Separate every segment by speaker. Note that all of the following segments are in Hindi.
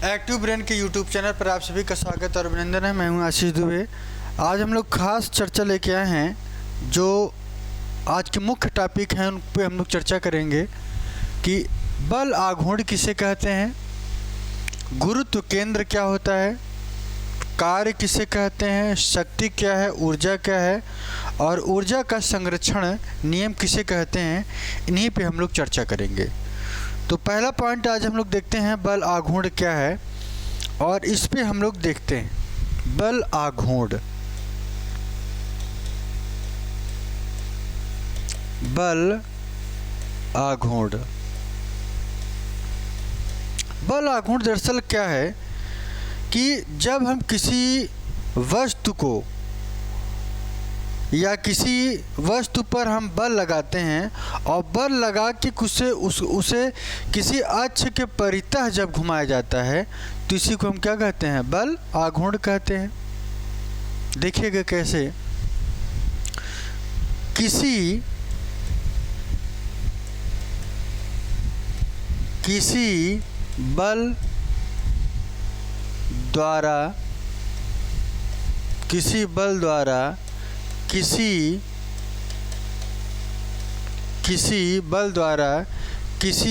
Speaker 1: एक्टिव ब्रेन के यूट्यूब चैनल पर आप सभी का स्वागत और अभिनंदन है। मैं हूं आशीष दुबे। आज हम लोग खास चर्चा लेके आए हैं। जो आज के मुख्य टॉपिक हैं उन पे हम लोग चर्चा करेंगे कि बल आघूर्ण किसे कहते हैं, गुरुत्व केंद्र क्या होता है, कार्य किसे कहते हैं, शक्ति क्या है, ऊर्जा क्या है और ऊर्जा का संरक्षण नियम किसे कहते हैं। इन्हीं पे हम लोग चर्चा करेंगे। तो पहला पॉइंट आज हम लोग देखते हैं बल आघूर्ण क्या है और इस पे हम लोग देखते हैं बल आघूर्ण। बल आघूर्ण बल आघूर्ण दरअसल क्या है कि जब हम किसी वस्तु को या किसी वस्तु पर हम बल लगाते हैं और बल लगा के उसे किसी अक्ष के परितः जब घुमाया जाता है तो इसी को हम क्या कहते हैं, बल आघूर्ण कहते हैं। देखिएगा कैसे, किसी बल द्वारा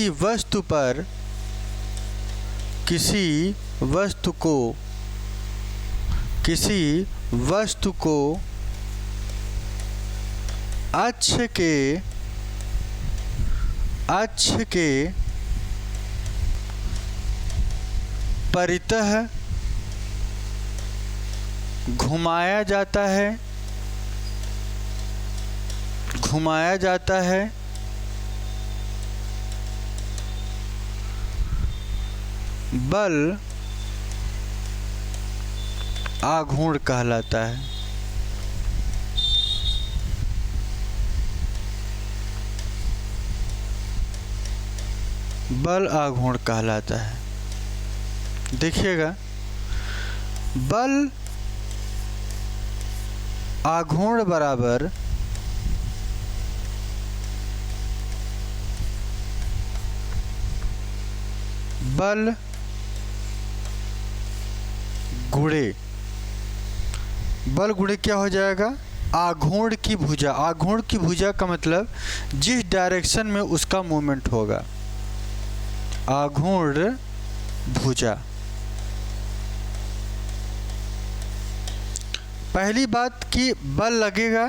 Speaker 1: किसी वस्तु को अक्ष के परितः घुमाया जाता है बल आघूर्ण कहलाता है। बल आघूर्ण कहलाता है। देखिएगा, बल आघूर्ण बराबर बल गुणे क्या हो जाएगा, आघूर्ण की भुजा। आघूर्ण की भुजा का मतलब जिस डायरेक्शन में उसका मूवमेंट होगा, आघूर्ण भुजा। पहली बात कि बल लगेगा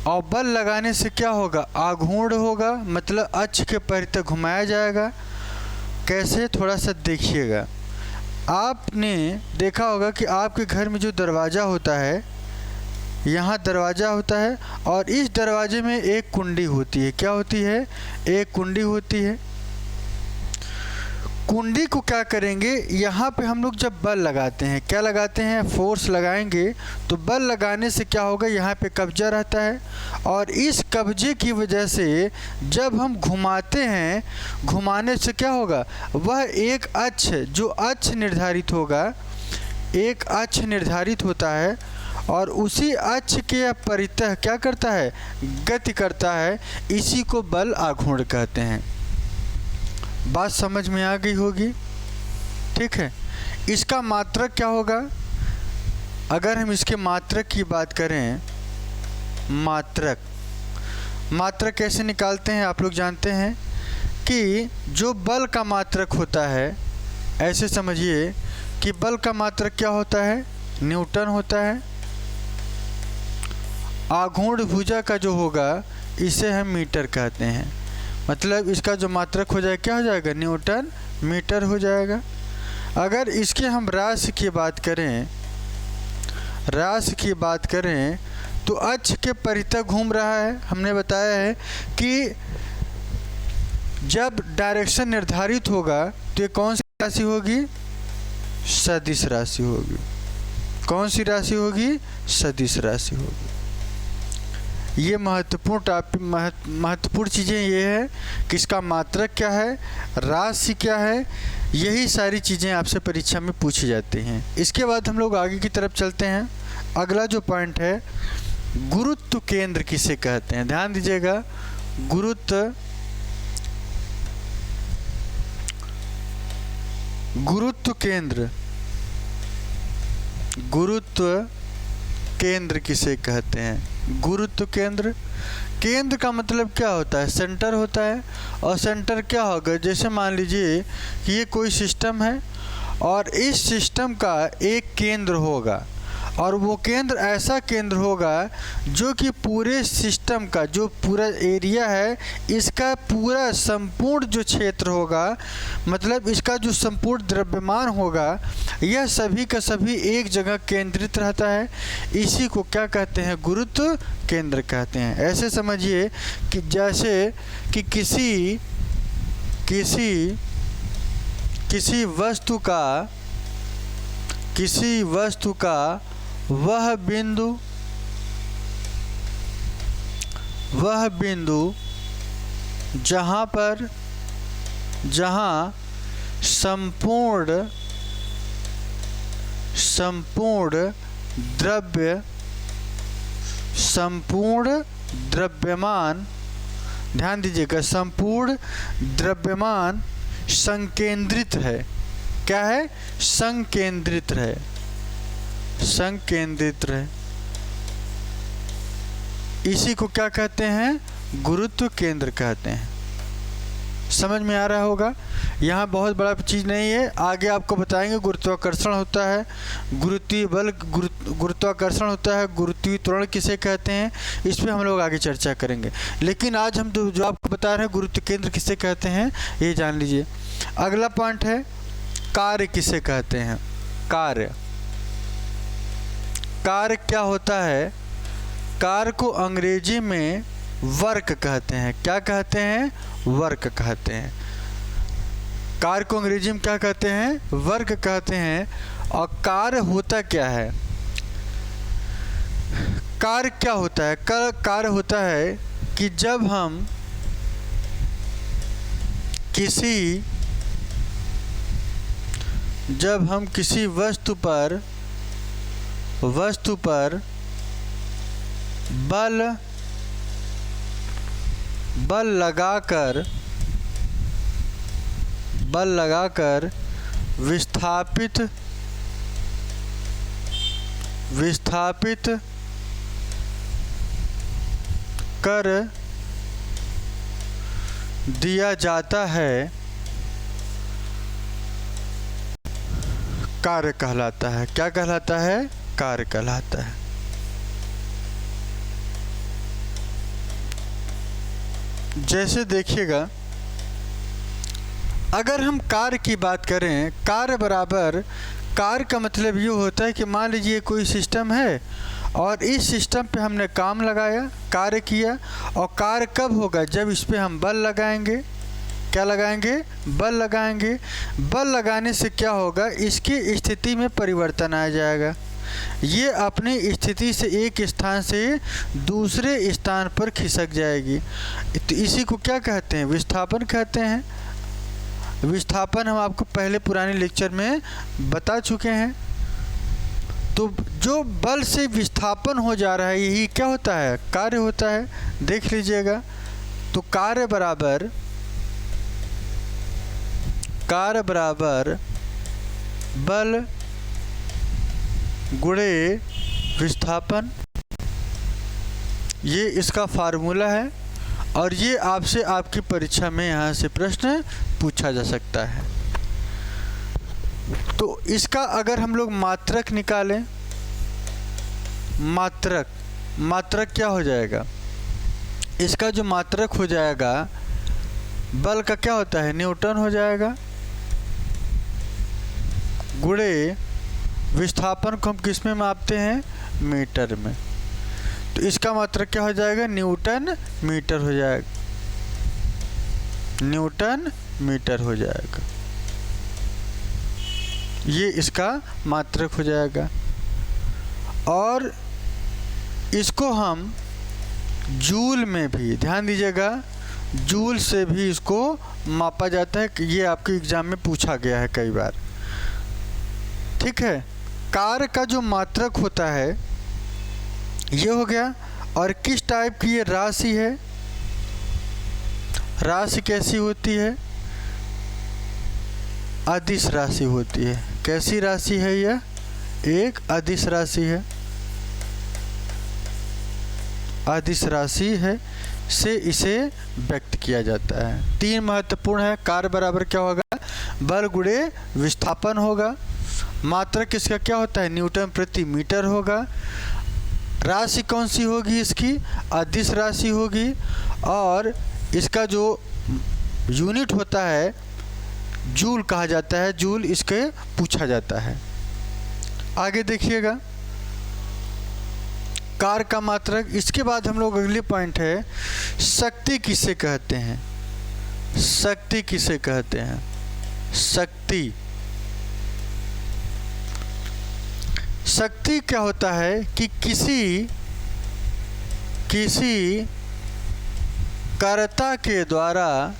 Speaker 1: और बल लगाने से क्या होगा, आघूर्ण होगा, मतलब अक्ष के परितः घुमाया जाएगा। कैसे, थोड़ा सा देखिएगा। आपने देखा होगा कि आपके घर में जो दरवाज़ा होता है, यहाँ दरवाज़ा होता है और इस दरवाजे में एक कुंडी होती है। क्या होती है, एक कुंडी होती है। कुंडी को क्या करेंगे, यहाँ पे हम लोग जब बल लगाते हैं, क्या लगाते हैं, फोर्स लगाएंगे तो बल लगाने से क्या होगा, यहाँ पे कब्जा रहता है और इस कब्जे की वजह से जब हम घुमाते हैं, घुमाने से क्या होगा, वह एक अक्ष, जो अक्ष निर्धारित होगा, एक अक्ष निर्धारित होता है और उसी अक्ष के परितः क्या करता है, गति करता है। इसी को बल आघूर्ण कहते हैं। बात समझ में आ गई होगी, ठीक है। इसका मात्रक क्या होगा, अगर हम इसके मात्रक की बात करें, मात्रक कैसे निकालते हैं आप लोग जानते हैं कि जो बल का मात्रक होता है, ऐसे समझिए कि बल का मात्रक क्या होता है, न्यूटन होता है। आघूर्ण भुजा का जो होगा इसे हम मीटर कहते हैं। मतलब इसका जो मात्रक हो जाएगा, क्या हो जाएगा, न्यूटन मीटर हो जाएगा। अगर इसके हम राशि की बात करें तो अक्ष के परितः घूम रहा है। हमने बताया है कि जब डायरेक्शन निर्धारित होगा तो ये कौन सी राशि होगी, सदिश राशि होगी। कौन सी राशि होगी, सदिश राशि होगी। ये महत्वपूर्ण चीज़ें ये है कि इसका मात्रक क्या है, राशि क्या है, यही सारी चीज़ें आपसे परीक्षा में पूछी जाती हैं। इसके बाद हम लोग आगे की तरफ चलते हैं। अगला जो पॉइंट है, गुरुत्व केंद्र किसे कहते हैं। ध्यान दीजिएगा, गुरुत्व गुरुत्व केंद्र, गुरुत्व केंद्र किसे कहते हैं? गुरुत्व केंद्र, केंद्र का मतलब क्या होता है? सेंटर होता है। और सेंटर क्या होगा? जैसे मान लीजिए कि ये कोई सिस्टम है और इस सिस्टम का एक केंद्र होगा, और वो केंद्र ऐसा केंद्र होगा जो कि पूरे सिस्टम का जो पूरा एरिया है, इसका पूरा संपूर्ण जो क्षेत्र होगा, मतलब इसका जो संपूर्ण द्रव्यमान होगा, यह सभी का सभी एक जगह केंद्रित रहता है। इसी को क्या कहते हैं? गुरुत्व केंद्र कहते हैं। ऐसे समझिए कि जैसे कि किसी वस्तु का वह बिंदु जहाँ संपूर्ण द्रव्यमान, ध्यान दीजिएगा, संपूर्ण द्रव्यमान संकेंद्रित है। क्या है? संकेंद्रित है, संकेंद्रित रहे। इसी को क्या कहते हैं? गुरुत्व केंद्र कहते हैं। समझ में आ रहा होगा? यहाँ बहुत बड़ा चीज़ नहीं है, आगे आपको बताएंगे। गुरुत्वाकर्षण होता है, गुरुत्वीय बल, गुरुत्वाकर्षण होता है, गुरुत्वीय त्वरण किसे कहते हैं, इस पर हम लोग आगे चर्चा करेंगे। लेकिन आज हम जो आपको बता रहे हैं गुरुत्व केंद्र किसे कहते हैं, ये जान लीजिए। अगला पॉइंट है कार्य किसे कहते हैं? कार्य, कार्य क्या होता है? कार्य को अंग्रेजी में वर्क कहते हैं। क्या कहते हैं? वर्क कहते हैं। कार्य को अंग्रेजी में क्या कहते हैं? वर्क कहते हैं। और कार्य होता क्या है? कार्य क्या होता है? कार्य होता है कि जब हम किसी वस्तु पर बल लगाकर विस्थापित कर दिया जाता है, कार्य कहलाता है। क्या कहलाता है? कार्य कहलाता है। जैसे देखिएगा, अगर हम कार्य की बात करें, कार्य का मतलब ये होता है कि मान लीजिए कोई सिस्टम है और इस सिस्टम पे हमने काम लगाया, कार्य किया। और कार्य कब होगा? जब इस पे हम बल लगाएंगे। क्या लगाएंगे? बल लगाएंगे। बल लगाने से क्या होगा? इसकी स्थिति में परिवर्तन आ जाएगा। ये अपनी स्थिति से एक स्थान से दूसरे स्थान पर खिसक जाएगी। तो इसी को क्या कहते हैं? विस्थापन कहते हैं। विस्थापन हम आपको पहले पुराने लेक्चर में बता चुके हैं। तो जो बल से विस्थापन हो जा रहा है, यही क्या होता है? कार्य होता है। देख लीजिएगा, तो कार्य बराबर बल गुणे विस्थापन, ये इसका फार्मूला है। और ये आपसे आपकी परीक्षा में यहाँ से प्रश्न पूछा जा सकता है। तो इसका अगर हम लोग मात्रक निकालें, मात्रक क्या हो जाएगा? इसका जो मात्रक हो जाएगा, बल का क्या होता है? न्यूटन हो जाएगा, गुणे विस्थापन को हम किस में मापते हैं? मीटर में। तो इसका मात्रक क्या हो जाएगा? न्यूटन मीटर हो जाएगा, न्यूटन मीटर हो जाएगा। ये इसका मात्रक हो जाएगा। और इसको हम जूल में भी, ध्यान दीजिएगा, जूल से भी इसको मापा जाता है। कि ये आपके एग्जाम में पूछा गया है कई बार। ठीक है, कार्य का जो मात्रक होता है ये हो गया। और किस टाइप की ये राशि है? राशि कैसी होती है? अदिश राशि होती है। कैसी राशि है यह? एक अदिश राशि है। अदिश राशि है से इसे व्यक्त किया जाता है। 3 महत्वपूर्ण है। कार्य बराबर क्या होगा? बल गुणे विस्थापन होगा। मात्रक इसका क्या होता है? न्यूटन प्रति मीटर होगा। राशि कौन सी होगी इसकी? अदिश राशि होगी। और इसका जो यूनिट होता है जूल कहा जाता है। जूल इसके पूछा जाता है। आगे देखिएगा कार्य का मात्रक। इसके बाद हम लोग अगले पॉइंट है शक्ति किसे कहते हैं? शक्ति किसे कहते हैं? शक्ति शक्ति क्या होता है कि किसी कर्ता के द्वारा,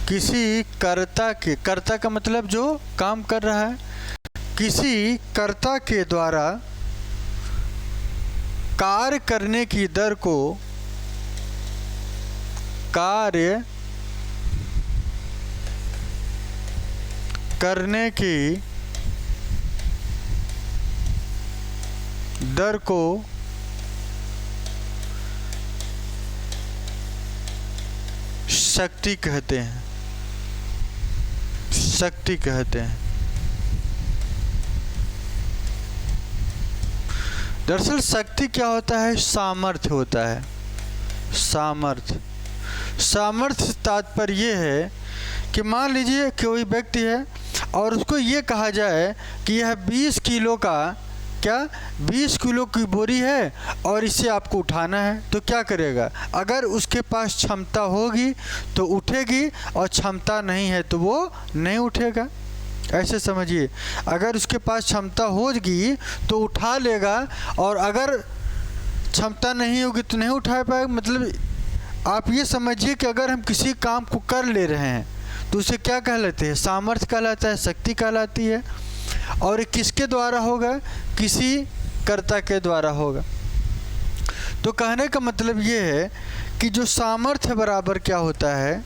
Speaker 1: किसी कर्ता का मतलब जो काम कर रहा है, किसी कर्ता के द्वारा कार्य करने की दर को कार्य करने की दर को शक्ति कहते हैं। शक्ति कहते हैं। दरअसल शक्ति क्या होता है? सामर्थ्य होता है। सामर्थ्य से तात्पर्य ये है कि मान लीजिए कोई व्यक्ति है और उसको ये कहा जाए कि यह 20 किलो का 20 किलो की बोरी है और इसे आपको उठाना है, तो क्या करेगा? अगर उसके पास क्षमता होगी तो उठेगी और क्षमता नहीं है तो वो नहीं उठेगा। ऐसे समझिए, अगर उसके पास क्षमता होगी तो उठा लेगा और अगर क्षमता नहीं होगी तो नहीं उठा पाएगा। मतलब आप ये समझिए कि अगर हम किसी काम को कर ले रहे हैं तो उसे क्या कहलाते हैं? सामर्थ्य कहलाता है, शक्ति कहलाती है। और किसके द्वारा होगा? किसी कर्ता के द्वारा होगा। तो कहने का मतलब ये है कि जो सामर्थ्य बराबर क्या होता है?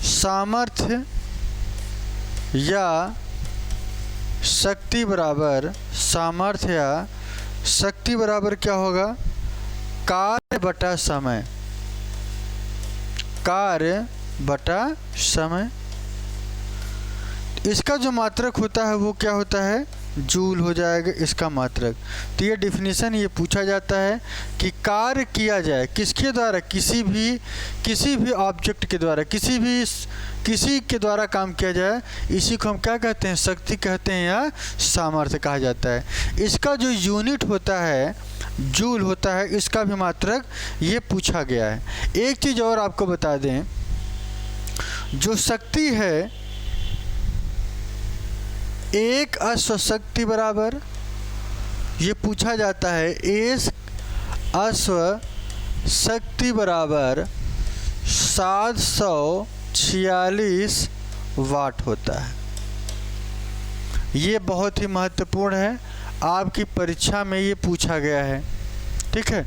Speaker 1: सामर्थ्य या शक्ति बराबर, सामर्थ्य या शक्ति बराबर क्या होगा? कार्य बटा समय। कार्य बटा समय। इसका जो मात्रक होता है वो क्या होता है? जूल हो जाएगा इसका मात्रक। तो ये डिफिनीशन ये पूछा जाता है कि कार्य किया जाए किसके द्वारा? किसी भी ऑब्जेक्ट के द्वारा, किसी के द्वारा काम किया जाए, इसी को हम क्या कहते हैं? शक्ति कहते हैं या सामर्थ्य कहा जाता है। इसका जो यूनिट होता है जूल होता है, इसका भी मात्रक ये पूछा गया है। एक चीज़ और आपको बता दें, जो शक्ति है एक अश्वशक्ति बराबर, ये पूछा जाता है, एक अश्वशक्ति बराबर 746 वाट होता है। ये बहुत ही महत्वपूर्ण है, आपकी परीक्षा में ये पूछा गया है। ठीक है,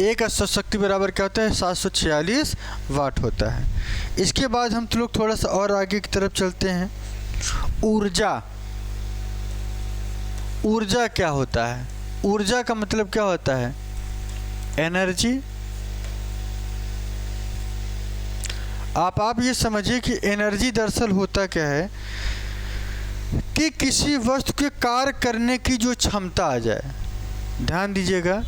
Speaker 1: एक अश्वशक्ति बराबर क्या होता है? 746 वाट होता है। इसके बाद हम लोग थोड़ा सा और आगे की तरफ चलते हैं। ऊर्जा क्या होता है? ऊर्जा का मतलब क्या होता है? एनर्जी। आप ये समझिए कि एनर्जी दरअसल होता क्या है कि किसी वस्तु के कार्य करने की जो क्षमता आ जाए। ध्यान दीजिएगा,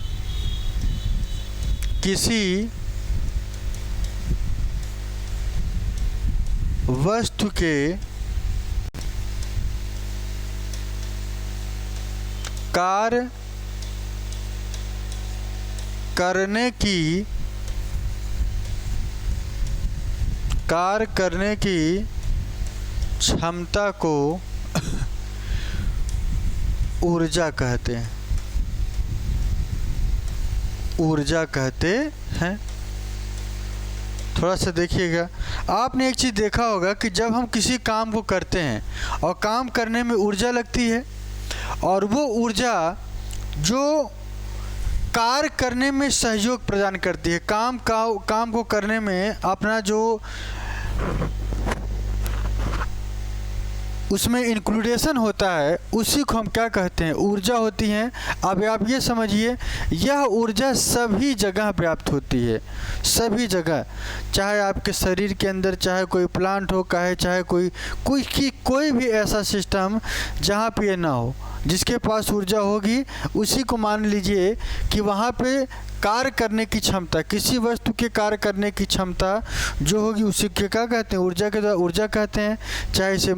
Speaker 1: किसी वस्तु के कार्य करने की क्षमता को ऊर्जा कहते हैं। ऊर्जा कहते हैं। थोड़ा सा देखिएगा, आपने एक चीज़ देखा होगा कि जब हम किसी काम को करते हैं और काम करने में ऊर्जा लगती है, और वो ऊर्जा जो कार्य करने में सहयोग प्रदान करती है, काम को करने में अपना जो उसमें इंक्लूडेशन होता है, उसी को हम क्या कहते हैं, ऊर्जा होती हैं। अब आप ये समझिए, यह ऊर्जा सभी जगह व्याप्त होती है, सभी जगह, चाहे आपके शरीर के अंदर, चाहे कोई प्लांट हो, चाहे कोई भी ऐसा सिस्टम जहाँ पे ये ना हो, जिसके पास ऊर्जा होगी, उसी को मान लीजिए कि वहाँ पे कार्य करने की क्षमता, किसी वस्तु के कार्य करने की क्षमता जो होगी, उसी के क्या कहते हैं, ऊर्जा के द्वारा ऊर्जा कहते हैं। चाहे इसे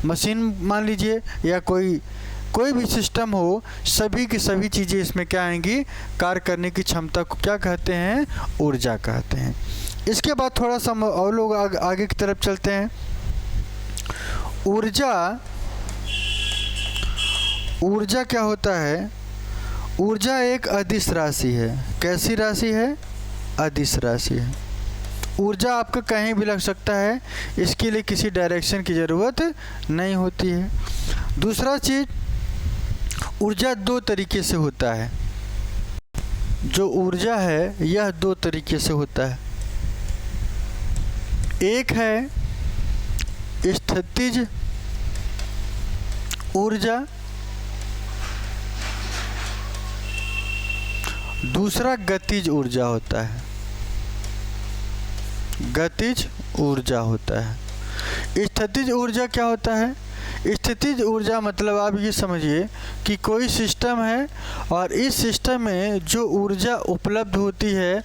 Speaker 1: मशीन मान लीजिए या कोई भी सिस्टम हो, सभी की सभी चीज़ें इसमें क्या आएंगी, कार्य करने की क्षमता को क्या कहते हैं, ऊर्जा कहते हैं। इसके बाद थोड़ा सा और लोग आगे की तरफ चलते हैं। ऊर्जा क्या होता है? ऊर्जा एक अदिश राशि है। कैसी राशि है? अदिश राशि है। ऊर्जा आपका कहीं भी लग सकता है, इसके लिए किसी डायरेक्शन की ज़रूरत नहीं होती है। दूसरा चीज़, ऊर्जा दो तरीके से होता है। जो ऊर्जा है यह दो तरीके से होता है। एक है स्थितिज ऊर्जा, दूसरा गतिज ऊर्जा होता है। गतिज ऊर्जा होता है। स्थितिज ऊर्जा क्या होता है? स्थितिज ऊर्जा मतलब आप ये समझिए कि कोई सिस्टम है और इस सिस्टम में जो ऊर्जा उपलब्ध होती है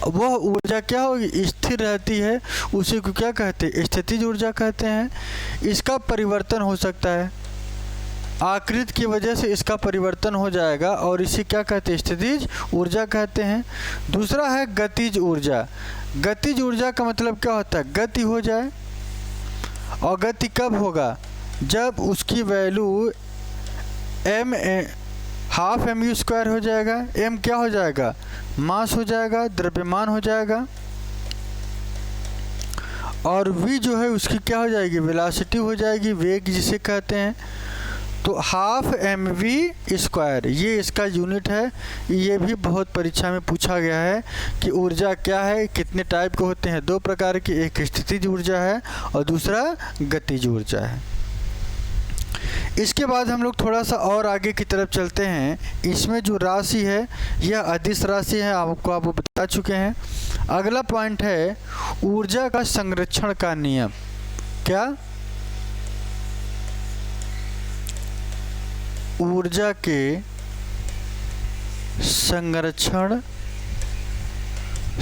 Speaker 1: वह ऊर्जा क्या होगी, स्थिर रहती है। उसी को क्या कहते हैं, स्थितिज ऊर्जा कहते हैं। इसका परिवर्तन हो सकता है, आकृति की वजह से इसका परिवर्तन हो जाएगा और इसे क्या कहते हैं, स्थितिज ऊर्जा कहते हैं। दूसरा है गतिज ऊर्जा। गतिज ऊर्जा का मतलब क्या होता है, गति हो जाए। और गति कब होगा, जब उसकी वैल्यू हाफ m² हो जाएगा। m क्या हो जाएगा, मास हो जाएगा, द्रव्यमान हो जाएगा। और v जो है उसकी क्या हो जाएगी, वेलोसिटी हो जाएगी, वेग जिसे कहते हैं। तो हाफ mv², ये इसका यूनिट है। ये भी बहुत परीक्षा में पूछा गया है कि ऊर्जा क्या है, कितने टाइप के होते हैं। दो प्रकार की, एक स्थितिज ऊर्जा है और दूसरा गतिज ऊर्जा है। इसके बाद हम लोग थोड़ा सा और आगे की तरफ चलते हैं। इसमें जो राशि है यह अदिश राशि है, आपको आप बता चुके हैं। अगला पॉइंट है ऊर्जा का संरक्षण का नियम। क्या? ऊर्जा के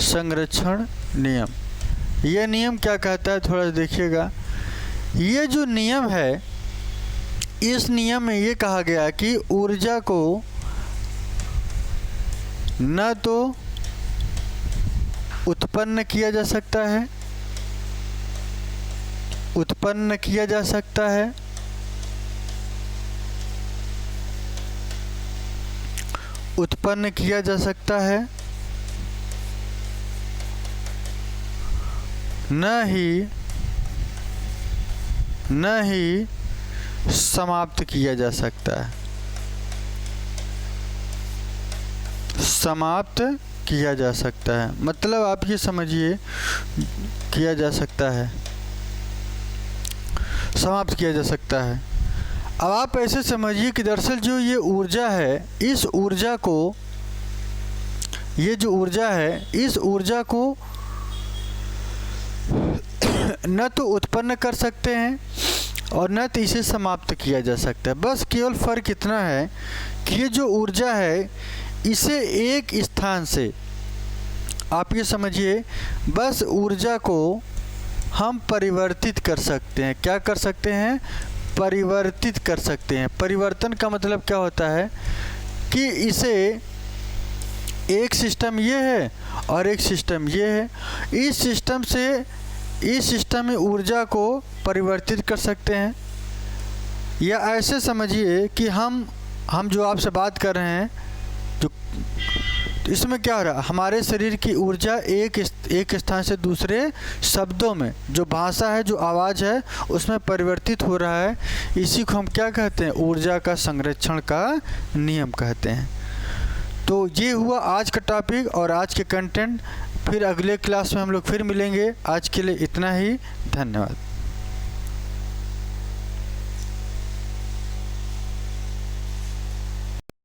Speaker 1: संरक्षण नियम। यह नियम क्या कहता है, थोड़ा देखिएगा। ये जो नियम है, इस नियम में ये कहा गया कि ऊर्जा को न तो उत्पन्न किया जा सकता है, उत्पन्न किया जा सकता है, उत्पन्न किया जा सकता है, न ही समाप्त किया जा सकता है। समाप्त किया जा सकता है मतलब आप ये समझिए, किया जा सकता है, समाप्त किया जा सकता है। अब आप ऐसे समझिए कि दरअसल जो ये ऊर्जा है, इस ऊर्जा को, ये जो ऊर्जा है, इस ऊर्जा को न तो उत्पन्न कर सकते हैं और न तो इसे समाप्त किया जा सकता है। बस केवल फ़र्क इतना है कि ये जो ऊर्जा है, इसे एक स्थान से, आप ये समझिए, बस ऊर्जा को हम परिवर्तित कर सकते हैं। क्या कर सकते हैं? परिवर्तित कर सकते हैं। परिवर्तन का मतलब क्या होता है कि इसे, एक सिस्टम ये है और एक सिस्टम ये है, इस सिस्टम से इस सिस्टम में ऊर्जा को परिवर्तित कर सकते हैं। या ऐसे समझिए कि हम जो आपसे बात कर रहे हैं, जो इसमें क्या हो रहा है, हमारे शरीर की ऊर्जा एक स्थान से दूसरे शब्दों में, जो भाषा है, जो आवाज़ है, उसमें परिवर्तित हो रहा है। इसी को हम क्या कहते हैं, ऊर्जा का संरक्षण का नियम कहते हैं। तो ये हुआ आज का टॉपिक और आज के कंटेंट। फिर अगले क्लास में हम लोग फिर मिलेंगे। आज के लिए इतना ही, धन्यवाद।